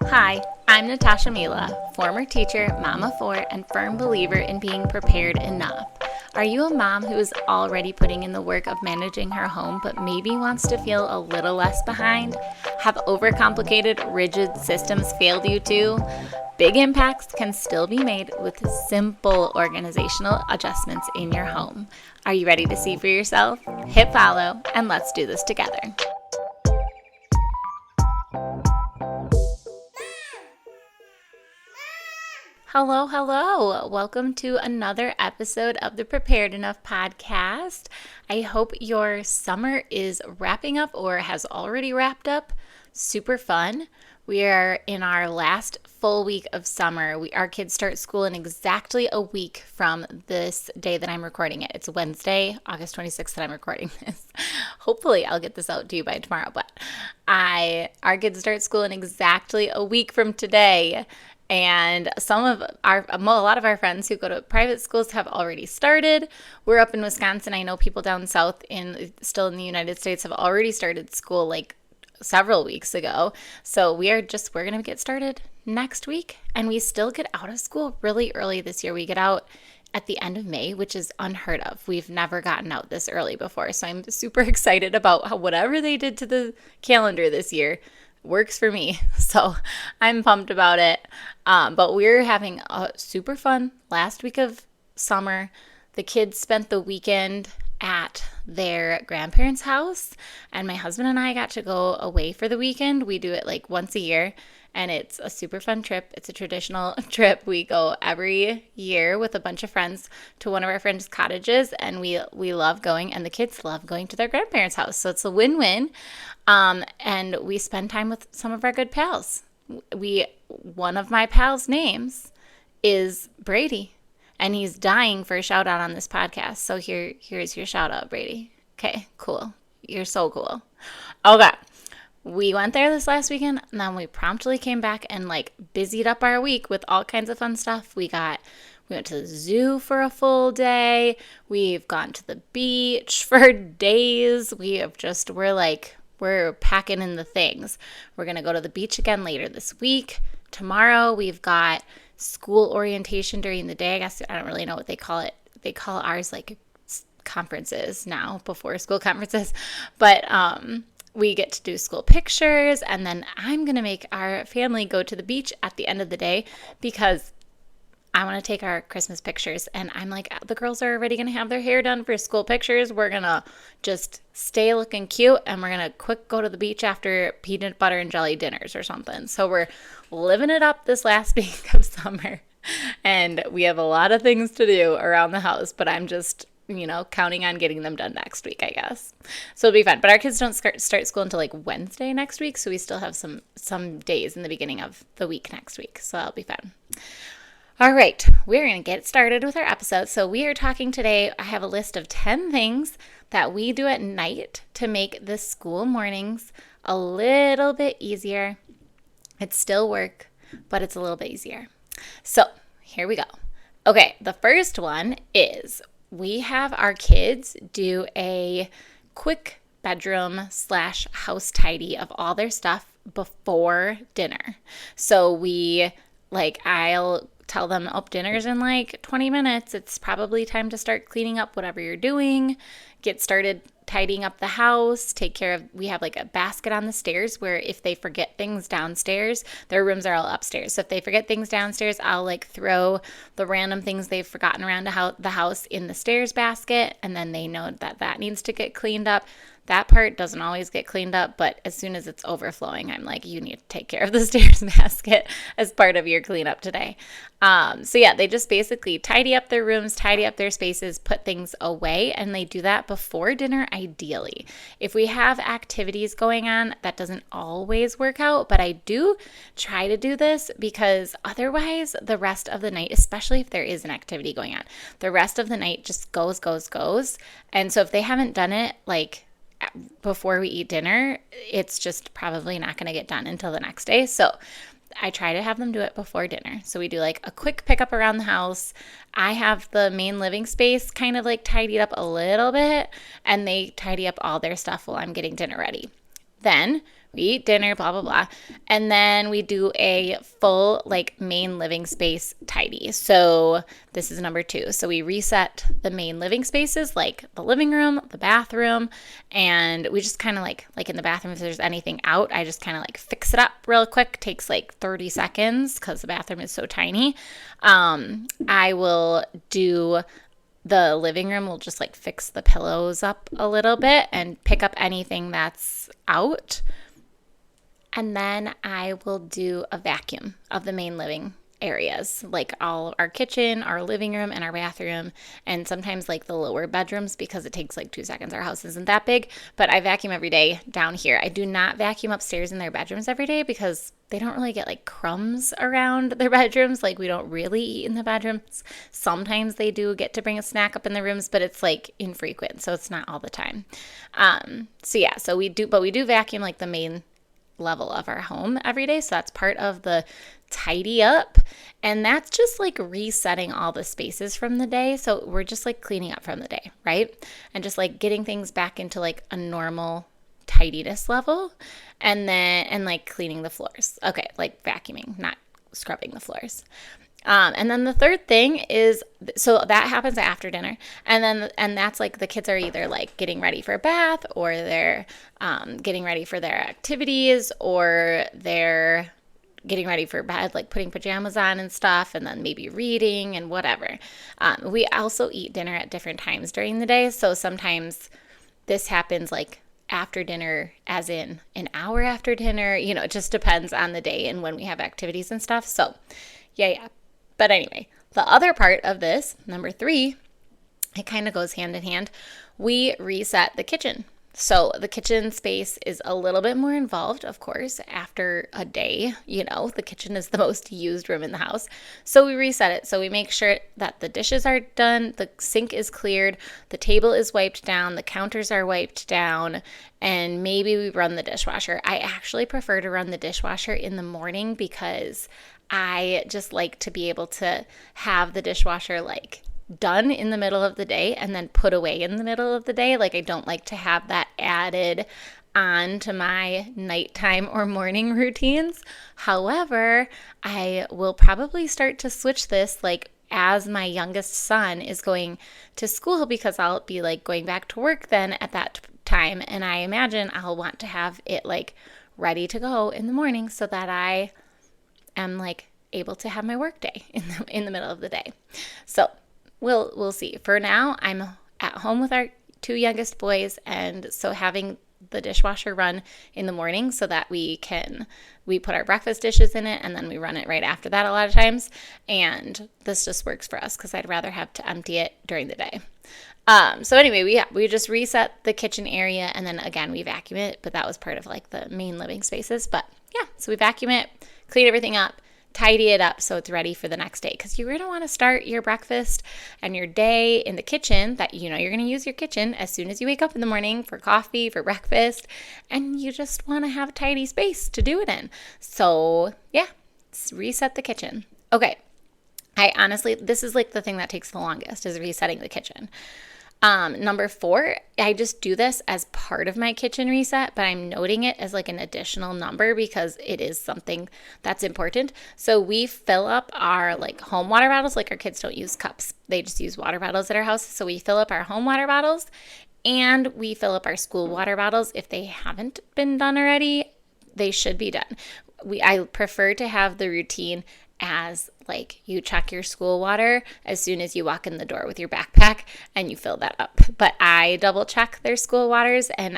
Hi, I'm Natasha Mila, former teacher, mom of four, and firm believer in being prepared enough. Are you a mom who is already putting in the work of managing her home but maybe wants to feel a little less behind? Have overcomplicated, rigid systems failed you too? Big impacts can still be made with simple organizational adjustments in your home. Are you ready to see for yourself? Hit follow and let's do this together. Hello, hello. Welcome to another episode of the Prepared Enough podcast. I hope your summer is wrapping up or has already wrapped up. Super fun. We are in our last full week of summer. Our kids start school in exactly a week from this day that I'm recording it. It's Wednesday, August 26th that I'm recording this. Hopefully I'll get this out to you by tomorrow, but our kids start school in exactly a week from today. And a lot of our friends who go to private schools have already started. We're up in Wisconsin. I know people down south still in the United States have already started school like several weeks ago. So we're going to get started next week. And we still get out of school really early this year. We get out at the end of May, which is unheard of. We've never gotten out this early before. So I'm super excited about whatever they did to the calendar this year works for me. So I'm pumped about it. But we're having a super fun last week of summer. The kids spent the weekend at their grandparents' house, and my husband and I got to go away for the weekend. We do it like once a year, and it's a super fun trip. It's a traditional trip. We go every year with a bunch of friends to one of our friends' cottages, and we love going, and the kids love going to their grandparents' house. So it's a win-win. And we spend time with some of our good pals. One of my pals' names is Brady, and he's dying for a shout out on this podcast. So here's your shout out, Brady. Okay, cool. You're so cool. Okay. We went there this last weekend, and then we promptly came back and like busied up our week with all kinds of fun stuff. We went to the zoo for a full day. We've gone to the beach for days. We're packing in the things. We're going to go to the beach again later this week. Tomorrow we've got school orientation during the day. I guess I don't really know what they call it. They call ours like conferences now, before school conferences. But we get to do school pictures, and then I'm going to make our family go to the beach at the end of the day because I want to take our Christmas pictures. And I'm like, the girls are already going to have their hair done for school pictures. We're going to just stay looking cute, and we're going to quick go to the beach after peanut butter and jelly dinners or something. So we're living it up this last week of summer. And we have a lot of things to do around the house, but I'm just, counting on getting them done next week, I guess. So it'll be fun. But our kids don't start school until like Wednesday next week. So we still have some days in the beginning of the week next week. So that'll be fun. All right, we're going to get started with our episode. So we are talking today, I have a list of 10 things that we do at night to make the school mornings a little bit easier. It's still work, but it's a little bit easier. So here we go. Okay, the first one is we have our kids do a quick bedroom/house tidy of all their stuff before dinner. So I'll tell them, dinner's in like 20 minutes. It's probably time to start cleaning up whatever you're doing. Get started tidying up the house. We have like a basket on the stairs where if they forget things downstairs, their rooms are all upstairs. So if they forget things downstairs, I'll like throw the random things they've forgotten around the house in the stairs basket. And then they know that needs to get cleaned up. That part doesn't always get cleaned up, but as soon as it's overflowing, I'm like, you need to take care of the stairs basket as part of your cleanup today. So yeah, they just basically tidy up their rooms, tidy up their spaces, put things away, and they do that before dinner ideally. If we have activities going on, that doesn't always work out, but I do try to do this because otherwise the rest of the night, especially if there is an activity going on, the rest of the night just goes. And so if they haven't done it like before we eat dinner, it's just probably not going to get done until the next day. So I try to have them do it before dinner. So we do like a quick pickup around the house. I have the main living space kind of like tidied up a little bit, and they tidy up all their stuff while I'm getting dinner ready. Then We eat dinner, blah, blah, blah. And then we do a full, like, main living space tidy. So this is number 2. So we reset the main living spaces, like the living room, the bathroom, and we just kind of like in the bathroom, if there's anything out, I just kind of like fix it up real quick. Takes like 30 seconds because the bathroom is so tiny. I will do the living room, will just like fix the pillows up a little bit and pick up anything that's out. And then I will do a vacuum of the main living areas, like all our kitchen, our living room, and our bathroom, and sometimes like the lower bedrooms because it takes like 2 seconds. Our house isn't that big, but I vacuum every day down here. I do not vacuum upstairs in their bedrooms every day because they don't really get like crumbs around their bedrooms. Like we don't really eat in the bedrooms. Sometimes they do get to bring a snack up in the rooms, but it's like infrequent, so it's not all the time. So we do vacuum like the main level of our home every day. So that's part of the tidy up. And that's just like resetting all the spaces from the day. So we're just like cleaning up from the day, right? And just like getting things back into like a normal tidiness level. And like cleaning the floors. Okay, like vacuuming, not scrubbing the floors. And then the third thing is, so that happens after dinner. And that's like the kids are either like getting ready for a bath, or they're getting ready for their activities, or they're getting ready for bed, like putting pajamas on and stuff, and then maybe reading and whatever. We also eat dinner at different times during the day. So sometimes this happens like after dinner, as in an hour after dinner, it just depends on the day and when we have activities and stuff. So yeah. But anyway, the other part of this, number 3, it kind of goes hand in hand. We reset the kitchen. So the kitchen space is a little bit more involved, of course, after a day. The kitchen is the most used room in the house. So we reset it. So we make sure that the dishes are done, the sink is cleared, the table is wiped down, the counters are wiped down, and maybe we run the dishwasher. I actually prefer to run the dishwasher in the morning because I just like to be able to have the dishwasher like done in the middle of the day and then put away in the middle of the day. Like I don't like to have that added on to my nighttime or morning routines. However, I will probably start to switch this like as my youngest son is going to school, because I'll be like going back to work then at that time. And I imagine I'll want to have it like ready to go in the morning so that I am like able to have my work day in the middle of the day. So we'll see. For now, I'm at home with our 2 youngest boys, and so having the dishwasher run in the morning so that we put our breakfast dishes in it and then we run it right after that a lot of times. And this just works for us because I'd rather have to empty it during the day. So anyway, we just reset the kitchen area, and then again we vacuum it, but that was part of like the main living spaces. But yeah, so we vacuum it, clean everything up, tidy it up so it's ready for the next day, because you're going to want to start your breakfast and your day in the kitchen, that you're going to use your kitchen as soon as you wake up in the morning for coffee, for breakfast, and you just want to have a tidy space to do it in. So yeah, reset the kitchen. Okay, this is like the thing that takes the longest, is resetting the kitchen. Number 4, I just do this as part of my kitchen reset, but I'm noting it as like an additional number because it is something that's important. So we fill up our like home water bottles. Like our kids don't use cups. They just use water bottles at our house. So we fill up our home water bottles, and we fill up our school water bottles. If they haven't been done already, they should be done. I prefer to have the routine as like you check your school water as soon as you walk in the door with your backpack and you fill that up. But I double check their school waters, and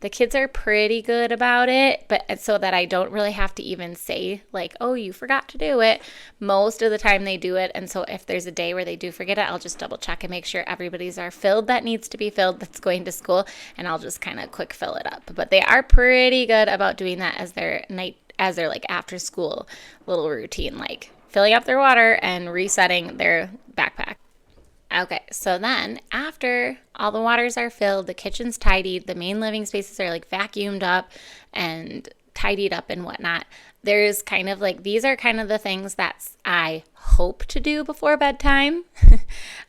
the kids are pretty good about it, but so that I don't really have to even say like, oh, you forgot to do it. Most of the time they do it. And so if there's a day where they do forget it, I'll just double check and make sure everybody's are filled that needs to be filled that's going to school, and I'll just kind of quick fill it up. But they are pretty good about doing that as their like after school little routine, like filling up their water and resetting their backpack. Okay, so then after all the waters are filled, the kitchen's tidied, the main living spaces are like vacuumed up and tidied up and whatnot, there's kind of like, these are kind of the things that I hope to do before bedtime.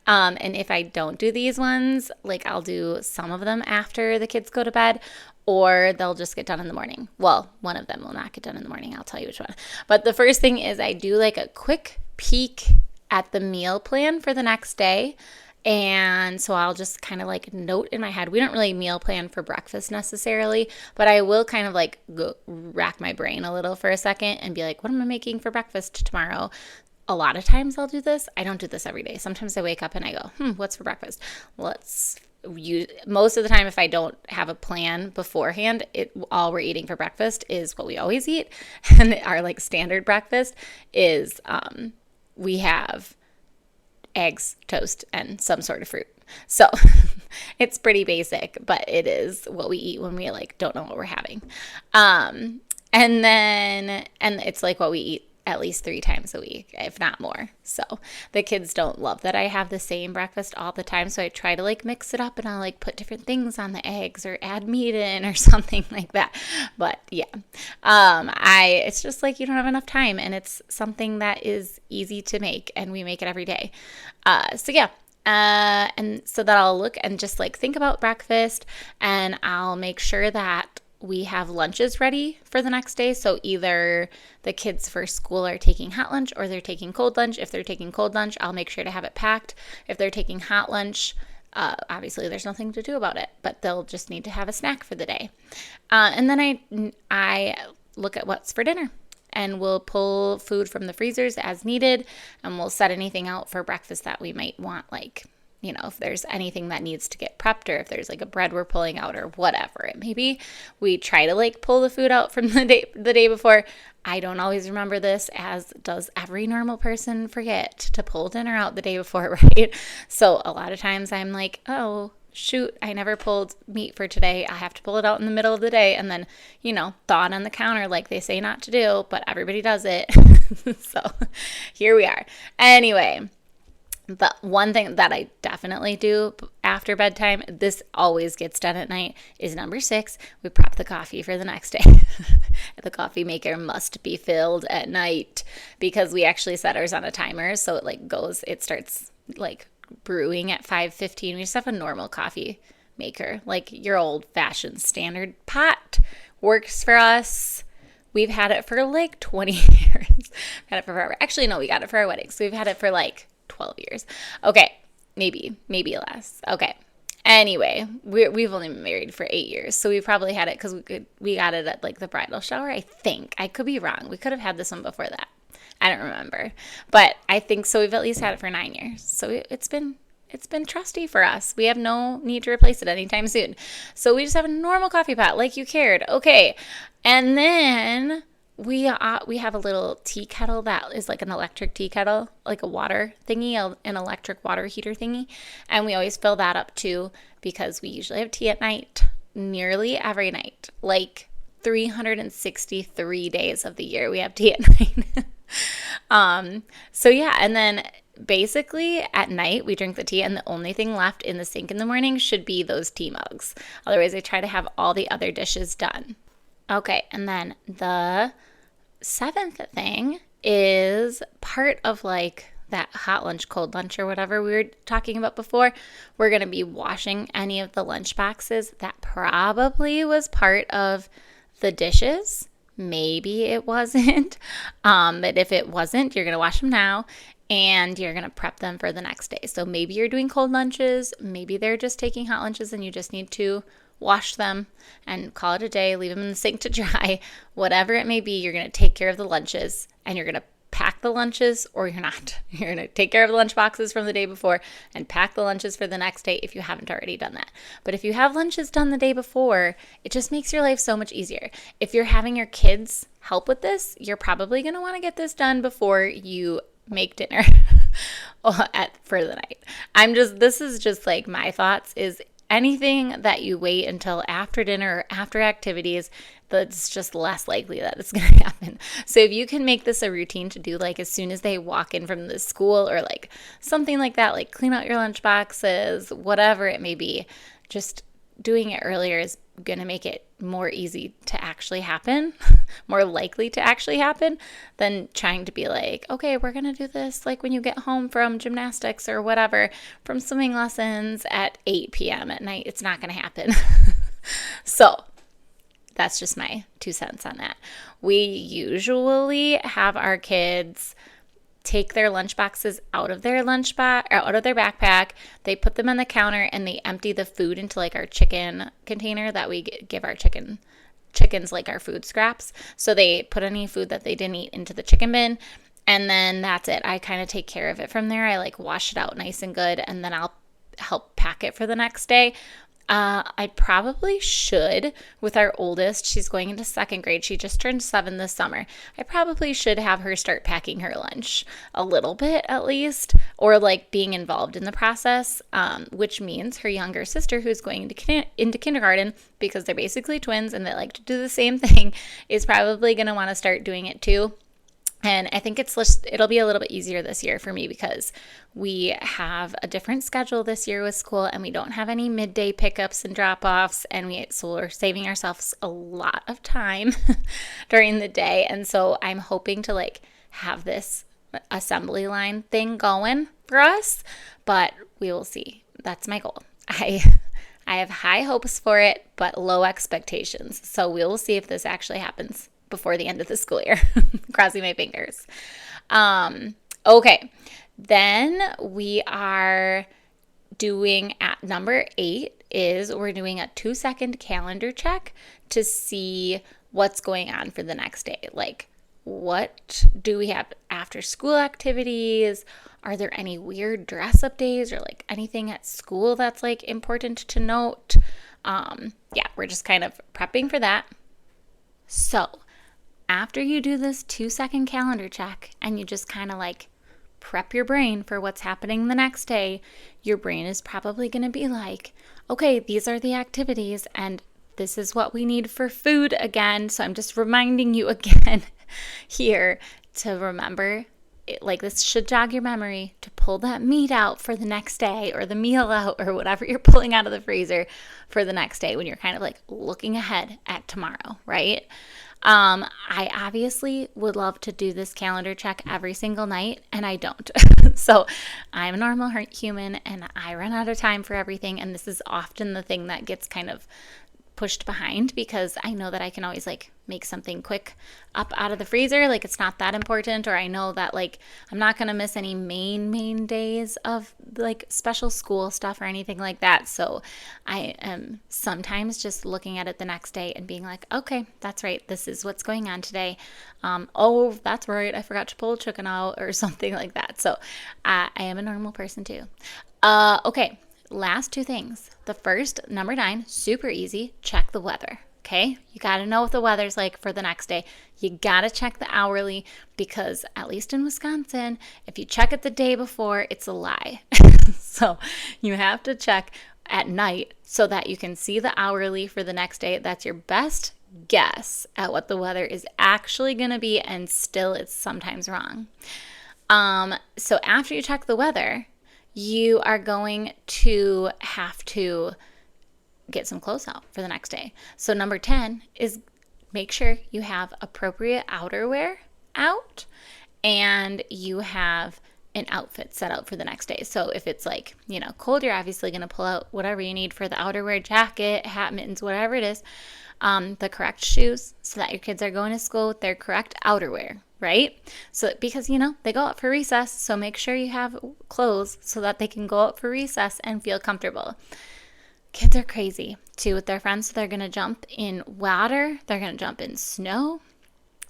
And if I don't do these ones, like I'll do some of them after the kids go to bed, or they'll just get done in the morning. Well, one of them will not get done in the morning. I'll tell you which one. But the first thing is I do like a quick peek at the meal plan for the next day. And so I'll just kind of like note in my head. We don't really meal plan for breakfast necessarily, but I will kind of like go rack my brain a little for a second and be like, what am I making for breakfast tomorrow? A lot of times I'll do this. I don't do this every day. Sometimes I wake up and I go, what's for breakfast? Most of the time, if I don't have a plan beforehand, all we're eating for breakfast is what we always eat. And our like standard breakfast is we have eggs, toast, and some sort of fruit. So it's pretty basic, but it is what we eat when we like don't know what we're having. And it's like what we eat at least 3 times a week, if not more. So the kids don't love that I have the same breakfast all the time. So I try to like mix it up and I'll like put different things on the eggs or add meat in or something like that. But yeah, it's just like you don't have enough time, and it's something that is easy to make, and we make it every day. So yeah. And so that I'll look and just like think about breakfast, and I'll make sure that we have lunches ready for the next day. So either the kids for school are taking hot lunch or they're taking cold lunch. If they're taking cold lunch, I'll make sure to have it packed. If they're taking hot lunch, obviously there's nothing to do about it, but they'll just need to have a snack for the day. And then I look at what's for dinner, and we'll pull food from the freezers as needed, and we'll set anything out for breakfast that we might want, like, if there's anything that needs to get prepped, or if there's like a bread we're pulling out or whatever it may be, we try to like pull the food out from the day before. I don't always remember this, as does every normal person, forget to pull dinner out the day before, right? So a lot of times I'm like, oh, shoot, I never pulled meat for today. I have to pull it out in the middle of the day and then, thaw it on the counter like they say not to do, but everybody does it. So here we are. Anyway. The one thing that I definitely do after bedtime, this always gets done at night, is number 6. We prep the coffee for the next day. The coffee maker must be filled at night because we actually set ours on a timer. So it starts like brewing at 5:15. We just have a normal coffee maker, like your old fashioned standard pot, works for us. We've had it for like 20 years. We've had it for forever. Actually, no, we got it for our wedding. So we've had it for like 12 years. Okay. Maybe less. Okay. Anyway, we've only been married for 8 years. So we probably had it because we got it at like the bridal shower. I think. I could be wrong. We could have had this one before that. I don't remember. But I think so. We've at least had it for 9 years. So it's been trusty for us. We have no need to replace it anytime soon. So we just have a normal coffee pot like you cared. Okay. And then we have a little tea kettle that is like an electric tea kettle, like a water thingy, an electric water heater thingy. And we always fill that up too, because we usually have tea at night, nearly every night, like 363 days of the year we have tea at night. So yeah, and then basically at night we drink the tea, and the only thing left in the sink in the morning should be those tea mugs. Otherwise I try to have all the other dishes done. Okay, and then the 7th thing is part of like that hot lunch, cold lunch, or whatever we were talking about before. We're going to be washing any of the lunch boxes that probably was part of the dishes. Maybe it wasn't, but if it wasn't, you're going to wash them now, and you're going to prep them for the next day. So maybe you're doing cold lunches, maybe they're just taking hot lunches and you just need to wash them and call it a day, leave them in the sink to dry. Whatever it may be, you're going to take care of the lunches, and you're going to pack the lunches, or you're not. You're going to take care of the lunch boxes from the day before and pack the lunches for the next day if you haven't already done that. But if you have lunches done the day before, it just makes your life so much easier. If you're having your kids help with this, you're probably going to want to get this done before you make dinner for the night. This is just like my thoughts, is anything that you wait until after dinner or after activities, that's just less likely that it's going to happen. So if you can make this a routine to do, like as soon as they walk in from the school or like something like that, like clean out your lunch boxes, whatever it may be, just doing it earlier is going to make it more easy to actually happen, more likely to actually happen than trying to be like, okay, we're going to do this like when you get home from gymnastics or whatever, from swimming lessons at 8 p.m. at night. It's not going to happen. So that's just my 2 cents on that. We usually have our kids take their lunch boxes out of their out of their backpack. They put them on the counter and they empty the food into like our chicken container that we give our chickens like our food scraps. So they put any food that they didn't eat into the chicken bin, and then that's it. I kind of take care of it from there. I like wash it out nice and good, and then I'll help pack it for the next day. I probably should, with our oldest, she's going into 2nd grade. She just turned 7 this summer. I probably should have her start packing her lunch a little bit at least, or like being involved in the process, which means her younger sister, who's going into kindergarten, because they're basically twins and they like to do the same thing, is probably going to want to start doing it too. And I think it'll be a little bit easier this year for me because we have a different schedule this year with school, and we don't have any midday pickups and drop-offs, and so we're saving ourselves a lot of time during the day. And so I'm hoping to like have this assembly line thing going for us, but we will see. That's my goal. I have high hopes for it, but low expectations. So we will see if this actually happens before the end of the school year. Crossing my fingers. Okay. Then we are doing at number 8 is we're doing a 2-second calendar check to see what's going on for the next day. Like, what do we have after school activities? Are there any weird dress up days or like anything at school that's like important to note? Yeah, we're just kind of prepping for that. So after you do this 2-second calendar check and you just kind of like prep your brain for what's happening the next day, your brain is probably going to be like, okay, these are the activities and this is what we need for food again. So I'm just reminding you again here to remember, like this should jog your memory to pull that meat out for the next day, or the meal out, or whatever you're pulling out of the freezer for the next day when you're kind of like looking ahead at tomorrow, right? I obviously would love to do this calendar check every single night, and I don't. So I'm a normal human and I run out of time for everything. And this is often the thing that gets kind of pushed behind because I know that I can always like make something quick up out of the freezer. Like it's not that important, or I know that like I'm not going to miss any main days of like special school stuff or anything like that. So I am sometimes just looking at it the next day and being like, okay, that's right. This is what's going on today. Oh, that's right. I forgot to pull a chicken out or something like that. So I am a normal person too. Okay. Last 2 things. The first, number 9, super easy, check the weather. Okay? You got to know what the weather's like for the next day. You got to check the hourly because at least in Wisconsin, if you check it the day before, it's a lie. So you have to check at night so that you can see the hourly for the next day. That's your best guess at what the weather is actually going to be, and still it's sometimes wrong. So after you check the weather, you are going to have to get some clothes out for the next day. So number 10 is make sure you have appropriate outerwear out and you have an outfit set out for the next day. So if it's like, cold, you're obviously going to pull out whatever you need for the outerwear, jacket, hat, mittens, whatever it is, the correct shoes so that your kids are going to school with their correct outerwear. Right? So because, they go out for recess, so make sure you have clothes so that they can go out for recess and feel comfortable. Kids are crazy too with their friends, so they're going to jump in water, they're going to jump in snow.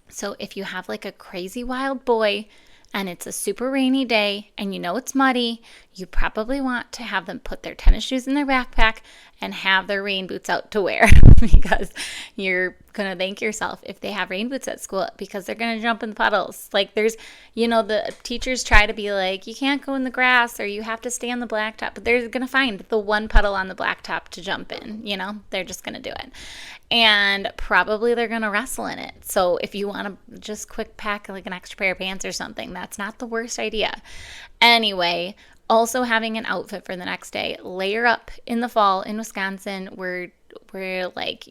So if you have like a crazy wild boy and it's a super rainy day and it's muddy, you probably want to have them put their tennis shoes in their backpack and have their rain boots out to wear because you're going to thank yourself if they have rain boots at school because they're going to jump in the puddles. Like there's, the teachers try to be like, you can't go in the grass or you have to stay on the blacktop, but they're going to find the one puddle on the blacktop to jump in, they're just going to do it. And probably they're going to wrestle in it. So if you want to just quick pack like an extra pair of pants or something, that's not the worst idea. Anyway, also having an outfit for the next day. Layer up in the fall in Wisconsin. We're like,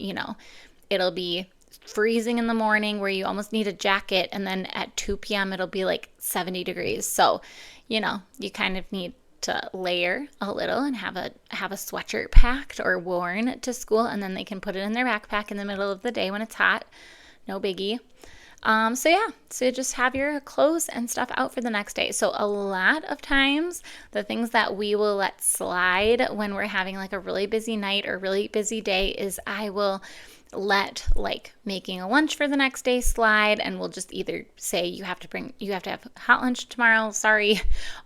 it'll be freezing in the morning where you almost need a jacket. And then at 2 p.m. it'll be like 70 degrees. So, you kind of need to layer a little and have a sweatshirt packed or worn to school, and then they can put it in their backpack in the middle of the day when it's hot. No biggie. So just have your clothes and stuff out for the next day. So a lot of times, the things that we will let slide when we're having like a really busy night or really busy day is I will let like making a lunch for the next day slide, and we'll just either say you have to have hot lunch tomorrow, sorry,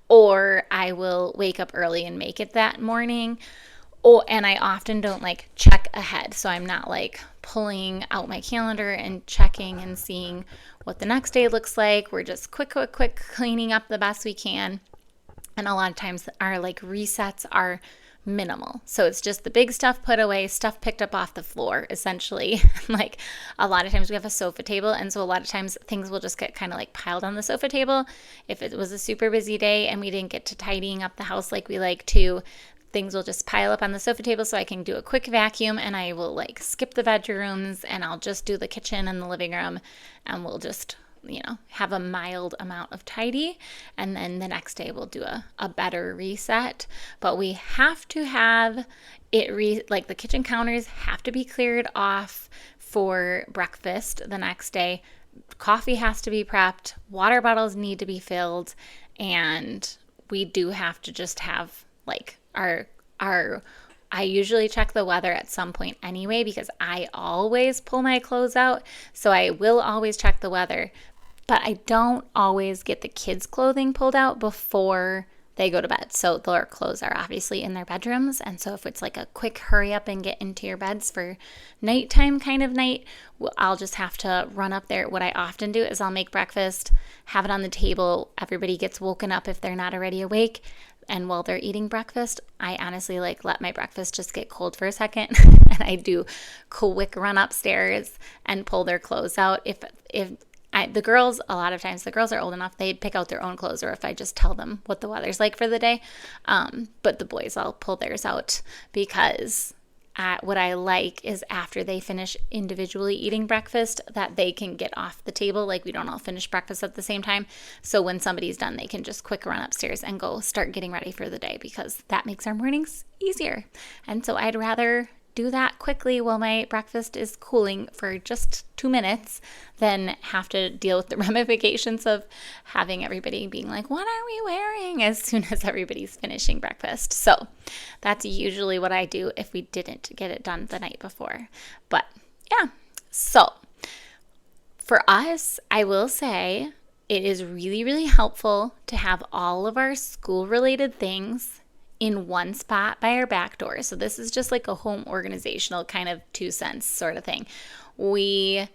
or I will wake up early and make it that morning. Oh, and I often don't like check ahead. So I'm not like pulling out my calendar and checking and seeing what the next day looks like. We're just quick cleaning up the best we can. And a lot of times our like resets are minimal. So it's just the big stuff put away, stuff picked up off the floor, essentially. Like a lot of times we have a sofa table, and so a lot of times things will just get kind of like piled on the sofa table. If it was a super busy day and we didn't get to tidying up the house like we like to, things will just pile up on the sofa table, so I can do a quick vacuum, and I will like skip the bedrooms and I'll just do the kitchen and the living room, and we'll just have a mild amount of tidy, and then the next day we'll do a better reset. But we have to have it like the kitchen counters have to be cleared off for breakfast the next day. Coffee has to be prepped, water bottles need to be filled, and we do have to just have like I usually check the weather at some point anyway, because I always pull my clothes out. So I will always check the weather, but I don't always get the kids' clothing pulled out before they go to bed. So their clothes are obviously in their bedrooms. And so if it's like a quick hurry up and get into your beds for nighttime kind of night, I'll just have to run up there. What I often do is I'll make breakfast, have it on the table. Everybody gets woken up if they're not already awake. And while they're eating breakfast, I honestly like let my breakfast just get cold for a second. And I do quick run upstairs and pull their clothes out. The girls, a lot of times the girls are old enough, they pick out their own clothes, or if I just tell them what the weather's like for the day. But the boys, I'll pull theirs out, because what I like is after they finish individually eating breakfast, that they can get off the table. Like we don't all finish breakfast at the same time. So when somebody's done, they can just quick run upstairs and go start getting ready for the day, because that makes our mornings easier. And so I'd rather do that quickly while my breakfast is cooling for just 2 minutes than have to deal with the ramifications of having everybody being like, what are we wearing, as soon as everybody's finishing breakfast. So that's usually what I do if we didn't get it done the night before. But yeah, so for us, I will say it is really, really helpful to have all of our school-related things in one spot by our back door. So this is just like a home organizational kind of 2 cents sort of thing. We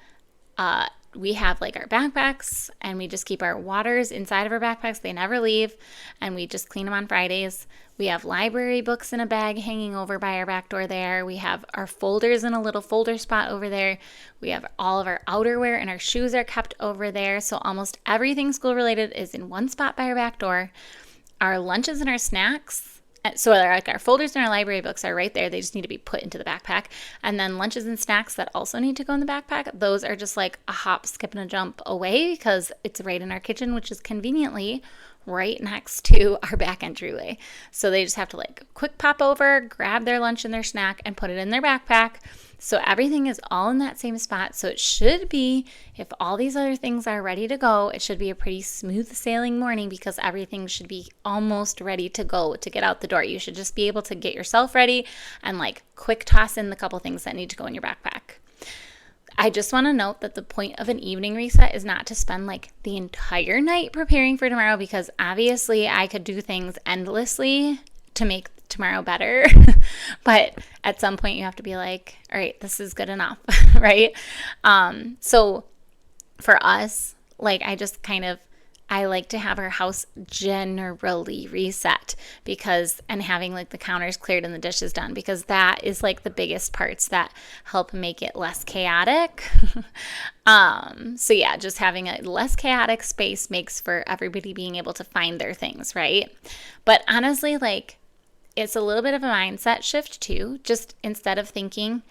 have like our backpacks, and we just keep our waters inside of our backpacks. They never leave, and we just clean them on Fridays. We have library books in a bag hanging over by our back door there. We have our folders in a little folder spot over there. We have all of our outerwear, and our shoes are kept over there. So almost everything school related is in one spot by our back door. Our lunches and our snacks, so like our folders and our library books are right there. They just need to be put into the backpack. And then lunches and snacks that also need to go in the backpack, those are just like a hop, skip, and a jump away, because it's right in our kitchen, which is conveniently right next to our back entryway. So they just have to like quick pop over, grab their lunch and their snack, and put it in their backpack. So everything is all in that same spot. So it should be, if all these other things are ready to go, it should be a pretty smooth sailing morning, because everything should be almost ready to go to get out the door. You should just be able to get yourself ready and like quick toss in the couple things that need to go in your backpack. I just want to note that the point of an evening reset is not to spend like the entire night preparing for tomorrow, because obviously I could do things endlessly to make tomorrow better. But at some point you have to be like, all right, this is good enough, right? So for us, like I like to have our house generally reset, and having like the counters cleared and the dishes done, because that is like the biggest parts that help make it less chaotic. So yeah, just having a less chaotic space makes for everybody being able to find their things, right? But honestly, like it's a little bit of a mindset shift too. Just instead of thinking,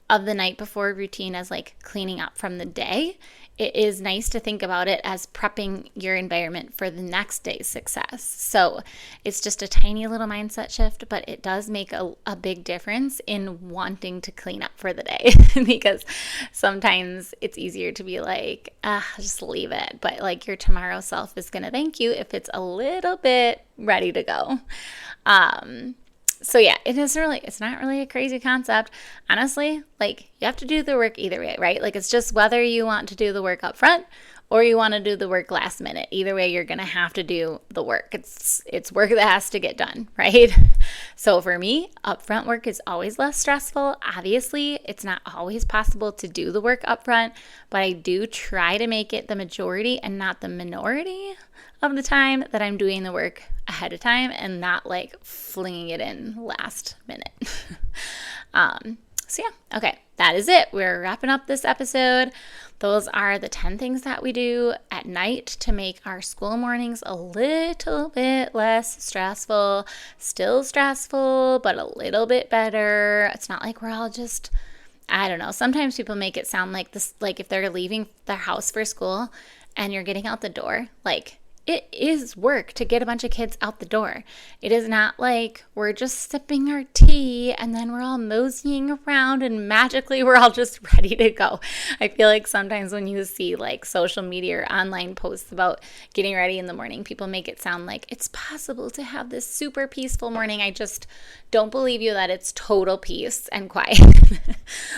of the night before routine as like cleaning up from the day, it is nice to think about it as prepping your environment for the next day's success. So it's just a tiny little mindset shift, but it does make a big difference in wanting to clean up for the day because sometimes it's easier to be like, just leave it. But like your tomorrow self is going to thank you if it's a little bit ready to go. So yeah, it's not really a crazy concept. Honestly, like you have to do the work either way, right? Like it's just whether you want to do the work up front or you want to do the work last minute. Either way, you're going to have to do the work. It's work that has to get done, right? So for me, upfront work is always less stressful. Obviously, it's not always possible to do the work upfront, but I do try to make it the majority and not the minority of the time that I'm doing the work ahead of time and not like flinging it in last minute. So yeah, okay, that is it. We're wrapping up this episode. Those are the 10 things that we do at night to make our school mornings a little bit less stressful. Still stressful, but a little bit better. It's not like we're all just, I don't know. Sometimes people make it sound like this, like if they're leaving their house for school and you're getting out the door, like it is work to get a bunch of kids out the door. It is not like we're just sipping our tea and then we're all moseying around and magically we're all just ready to go. I feel like sometimes when you see like social media or online posts about getting ready in the morning, people make it sound like it's possible to have this super peaceful morning. I just don't believe you that it's total peace and quiet.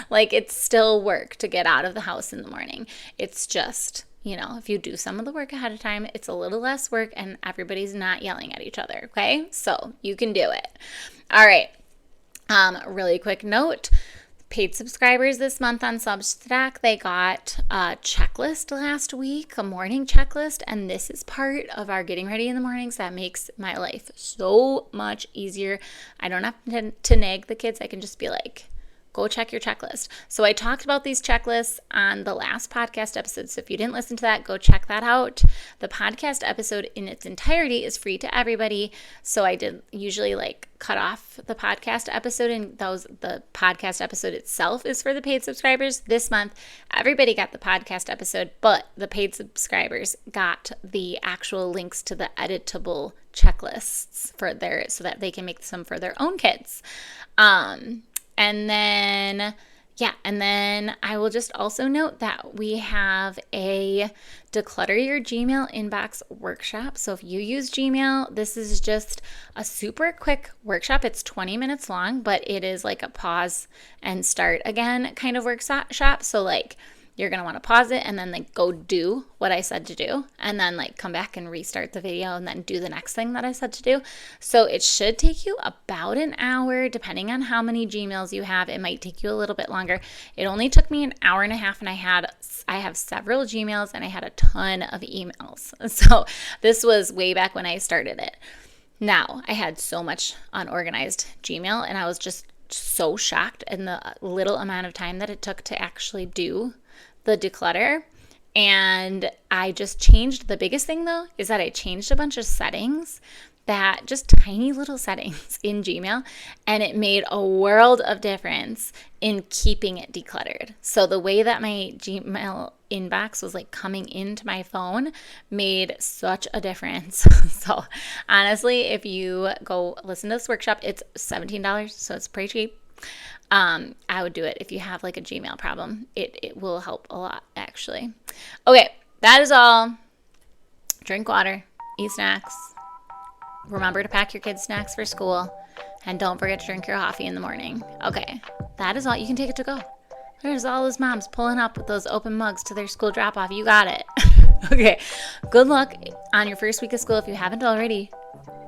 Like it's still work to get out of the house in the morning. It's just, if you do some of the work ahead of time, it's a little less work and everybody's not yelling at each other, okay? So you can do it. All right. Really quick note, paid subscribers this month on Substack, they got a checklist last week, a morning checklist, and this is part of our getting ready in the mornings that makes my life so much easier. I don't have to nag the kids. I can just be like, go check your checklist. So I talked about these checklists on the last podcast episode. So if you didn't listen to that, go check that out. The podcast episode in its entirety is free to everybody. So I did usually like cut off the podcast episode, and the podcast episode itself is for the paid subscribers. This month, everybody got the podcast episode, but the paid subscribers got the actual links to the editable checklists so that they can make some for their own kids. And then I will just also note that we have a declutter your Gmail inbox workshop. So if you use Gmail, this is just a super quick workshop. It's 20 minutes long, but it is like a pause and start again kind of workshop. So like you're going to want to pause it and then like go do what I said to do and then like come back and restart the video and then do the next thing that I said to do. So it should take you about an hour depending on how many Gmails you have. It might take you a little bit longer. It only took me an hour and a half and I have several Gmails and I had a ton of emails. So this was way back when I started it. Now I had so much unorganized Gmail and I was just so shocked in the little amount of time that it took to actually do the declutter. And I just changed, the biggest thing though is that I changed a bunch of settings, that just tiny little settings in Gmail, and it made a world of difference in keeping it decluttered. So the way that my Gmail inbox was like coming into my phone made such a difference. So honestly, if you go listen to this workshop, it's $17, so it's pretty cheap. I would do it if you have like a Gmail problem. It will help a lot, actually. Okay, that is all. Drink water, eat snacks. Remember to pack your kids' snacks for school. And don't forget to drink your coffee in the morning. Okay, that is all. You can take it to go. There's all those moms pulling up with those open mugs to their school drop-off. You got it. Okay, good luck on your first week of school if you haven't already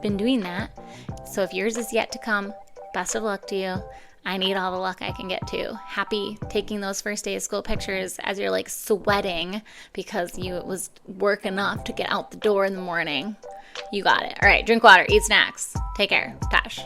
been doing that. So if yours is yet to come, best of luck to you. I need all the luck I can get to. Happy taking those first day of school pictures as you're like sweating because it was work enough to get out the door in the morning. You got it. All right, drink water, eat snacks. Take care. Tash.